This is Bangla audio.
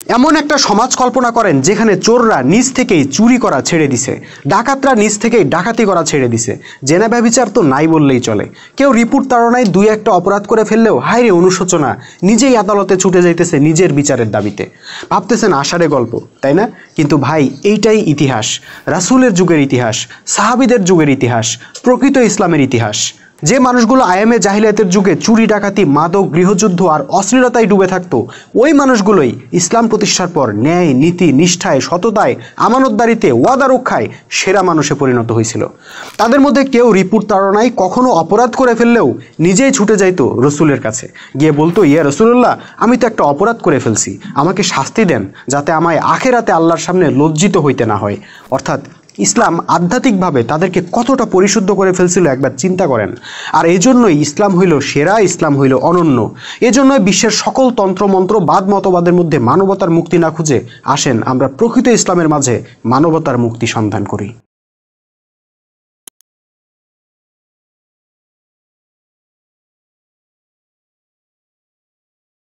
এমন একটা সমাজ কল্পনা করেন যেখানে চোররা নিজ থেকেই চুরি করা ছেড়ে দিছে, ডাকাতরা নিজ থেকেই ডাকাতি করা ছেড়ে দিছে, জেনা ব্যভিচার তো নাই বললেই চলে। কেউ রিপোর্ট তাড়নায় দুই একটা অপরাধ করে ফেললেও হায়রে অনুশোচনা, নিজেই আদালতে ছুটে যাইতেছে নিজের বিচারের দাবিতে। ভাবতেছেন আষাঢ়ে গল্প, তাই না? কিন্তু ভাই, এইটাই ইতিহাস, রাসূলের যুগের ইতিহাস, সাহাবীদের যুগের ইতিহাস, প্রকৃত ইসলামের ইতিহাস। যে মানুষগুলো আয়ামে জাহিলিয়াতের যুগে চুরি ডাকাতি, মাদক, গৃহযুদ্ধ আর অশ্লীলতায় ডুবে থাকতো, ওই মানুষগুলোই ইসলাম প্রতিষ্ঠার পর ন্যায়, নীতি, নিষ্ঠায়, সততায়, আমানতদারিতে, ওয়াদা রক্ষায় সেরা মানুষে পরিণত হয়েছিল। তাদের মধ্যে কেউ রিপুর তাড়নায় কখনো অপরাধ করে ফেললেও নিজেই ছুটে যাইতো রসুলের কাছে, গিয়ে বলতো, ইয়া রসুল্লাহ, আমি তো একটা অপরাধ করে ফেলছি, আমাকে শাস্তি দেন, যাতে আমায় আখেরাতে আল্লাহর সামনে লজ্জিত হইতে না হয়। অর্থাৎ ইসলাম আধ্যাত্মিকভাবে তাদেরকে কতটা পরিশুদ্ধ করে ফেলছিল একবার চিন্তা করেন। আর এই জন্যই ইসলাম হইল সেরা, ইসলাম হইল অনন্য। এজন্যই বিশ্বের সকল তন্ত্রমন্ত্র, বাদ মতবাদের মধ্যে মানবতার মুক্তি না খুঁজে আসেন আমরা প্রকৃত ইসলামের মাঝে মানবতার মুক্তি সন্ধান করি।